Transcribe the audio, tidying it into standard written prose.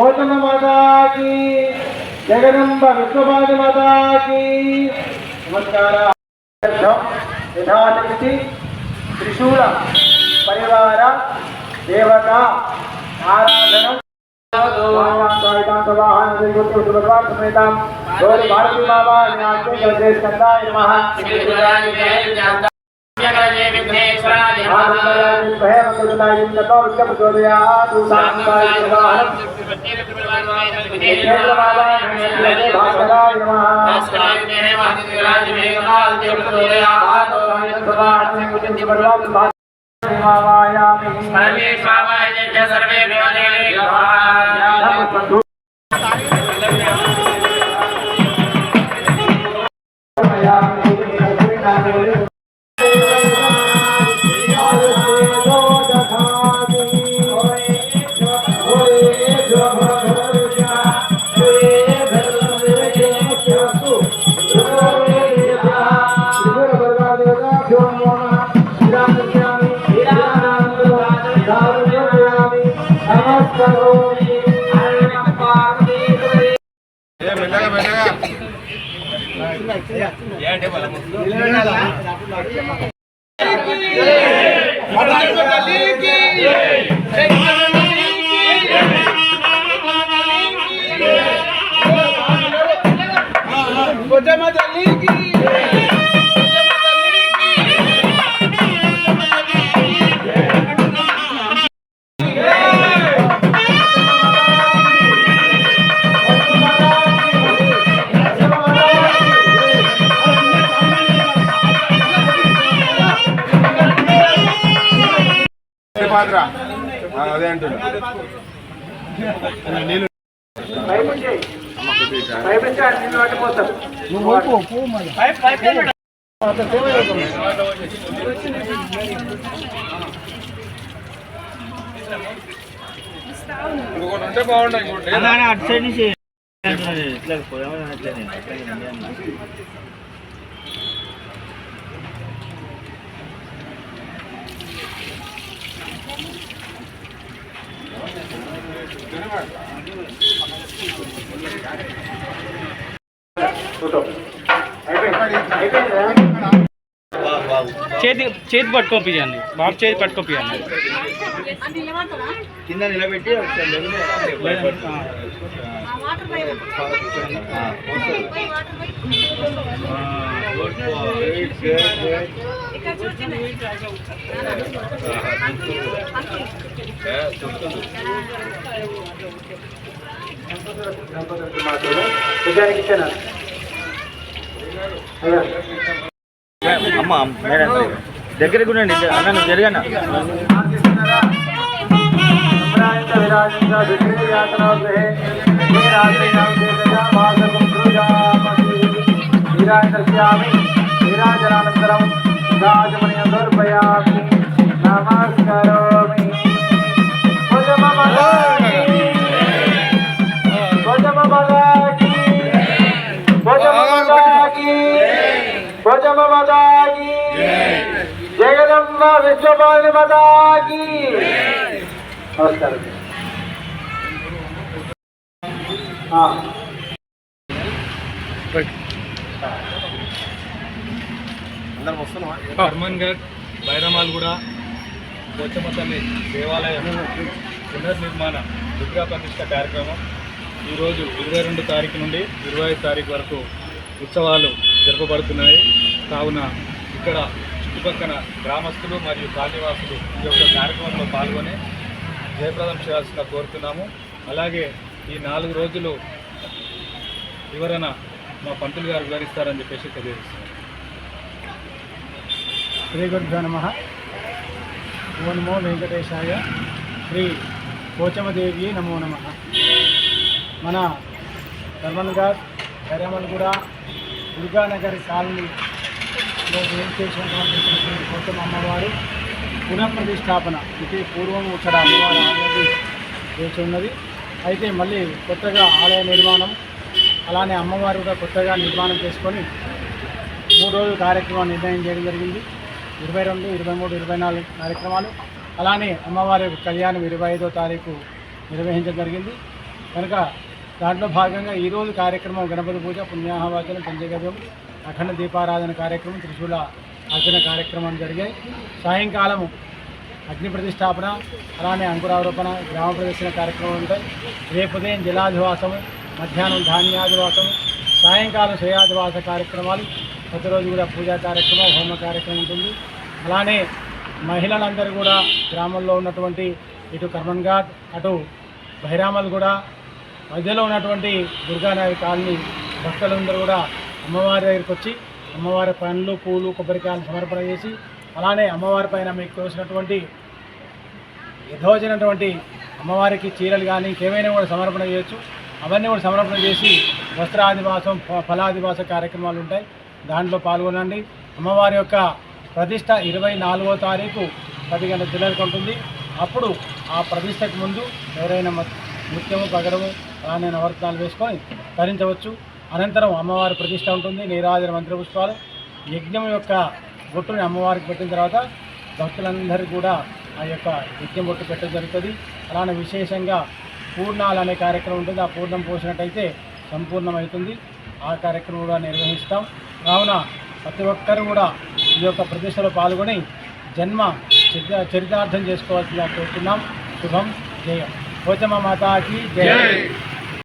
పోచమ్మ మాతా की जगदम्ब विश्वभानु माता की नमस्कार। यथाशक्ति त्रिशूल परिवार देवता आराधना भारती बाबा అదే అంటున్నా ఇంకొకటి ఉంటే బాగుంటాయి అటు సైడ్ నుంచి చేతి పట్టుకోపియండి బాబు, చేతి పట్టుకోపియండి కింద నిలబెట్టి అమ్మ దగ్గరకు ఉండండి అన్న జరగనా नीराजनानन्तरं राजमणिं समर्पयामि नमस्करोमि। पोचम्मा माता की पोचम्मा माता की जगदम्बा विश्वभानु माता की नमस्कार। కర్మన్ఘర్ బైరమాల్గూడ పోచమ్మ తల్లి దేవాలయం పునర్నిర్మాణ విగ్రహ ప్రతిష్ట కార్యక్రమం ఈరోజు 22 తారీఖు నుండి 25 తారీఖు వరకు ఉత్సవాలు జరపబడుతున్నాయి. కావున ఇక్కడ చుట్టుపక్కల గ్రామస్తులు మరియు కాలనీవాసులు ఈ యొక్క కార్యక్రమంలో పాల్గొని జయప్రదం చేయాల్సిన కోరుతున్నాము. అలాగే ఈ 4 రోజులు వివరణ మా పంతులు గారు వివరిస్తారని చెప్పేసి తెలియజేస్తున్నాం. శ్రీ గురుభ్యో నమః. ఓం నమో వెంకటేశాయ. శ్రీ పోచమ్మదేవి నమో నమః. మన కర్మన్ఘర్ బైరమాల్గూడ దుర్గానగర్ కాలనీలో ఏం చేసినటువంటి పోచమ్మ అమ్మవారు పునఃప్రతిష్టాపన ఇది పూర్వం ఇక్కడ అమ్మవారి ఆలయం చేసి ఉన్నది. అయితే మళ్ళీ కొత్తగా ఆలయ నిర్మాణం అలానే అమ్మవారు కూడా కొత్తగా నిర్మాణం చేసుకొని 3 రోజుల కార్యక్రమం నిర్ణయం చేయడం జరిగింది. 22, 23, 24 కార్యక్రమాలు. అలానే అమ్మవారి కళ్యాణం 25వ తారీఖు నిర్వహించడం జరిగింది. కనుక దాంట్లో భాగంగా ఈరోజు కార్యక్రమం గణపతి పూజ, పుణ్యాహవాచనం, పంచగవ్యం, అఖండ దీపారాధన కార్యక్రమం, త్రిశూల అర్చన కార్యక్రమాలు జరిగాయి. సాయంకాలము అగ్ని ప్రతిష్టాపన, అలానే అంకురారోపణ, గ్రామ ప్రదర్శన కార్యక్రమాలు ఉంటాయి. రేపు ఉదయం జలాధివాసము, మధ్యాహ్నం ధాన్యాధివాసము, సాయంకాలం శ్రేయాధివాస కార్యక్రమాలు, ప్రతిరోజు కూడా పూజా కార్యక్రమం, హోమ కార్యక్రమం ఉంటుంది. అలానే మహిళలందరూ కూడా గ్రామంలో ఉన్నటువంటి ఇటు కర్మన్ ఘాట్, అటు బహిరామల్ కూడా మధ్యలో ఉన్నటువంటి దుర్గానగర్ కాలనీ భక్తులందరూ కూడా అమ్మవారి దగ్గరికి వచ్చి అమ్మవారి పండ్లు, పూలు, కొబ్బరికాయలు సమర్పణ చేసి, అలానే అమ్మవారి పైన మీకు తోసినటువంటి యథోచినటువంటి అమ్మవారికి చీరలు కానీ ఇంకేమైనా కూడా సమర్పణ చేయొచ్చు. అవన్నీ కూడా సమర్పణ చేసి వస్త్రాదివాసం, ఫలాదివాస కార్యక్రమాలు ఉంటాయి. దాంట్లో పాల్గొనండి. అమ్మవారి యొక్క ప్రతిష్ట 24వ తారీఖు 10 గంటల చిల్లరకు ఉంటుంది. అప్పుడు ఆ ప్రతిష్టకు ముందు ఎవరైనా నృత్యము, పగడము, అలానే నవరత్నాలు వేసుకొని ధరించవచ్చు. అనంతరం అమ్మవారి ప్రతిష్ట ఉంటుంది. నీరాజన మంత్రపుష్పాలు, యజ్ఞం యొక్క బొట్టుని అమ్మవారికి పెట్టిన తర్వాత భక్తులందరికీ కూడా ఆ యొక్క యజ్ఞం బొట్టు పెట్టడం జరుగుతుంది. అలానే విశేషంగా పూర్ణాలు అనే కార్యక్రమం ఉంటుంది. ఆ పూర్ణం పోసినట్టయితే సంపూర్ణమవుతుంది. ఆ కార్యక్రమం కూడా నిర్వహిస్తాం. కావున ప్రతి ఒక్కరు కూడా ఈ యొక్క ప్రతిష్టలో పాల్గొని జన్మ చరితార్థం చేసుకోవాల్సిందిగా కోరుతున్నాం. శుభం, జయం. పోచమ్మ మాతాకి జై.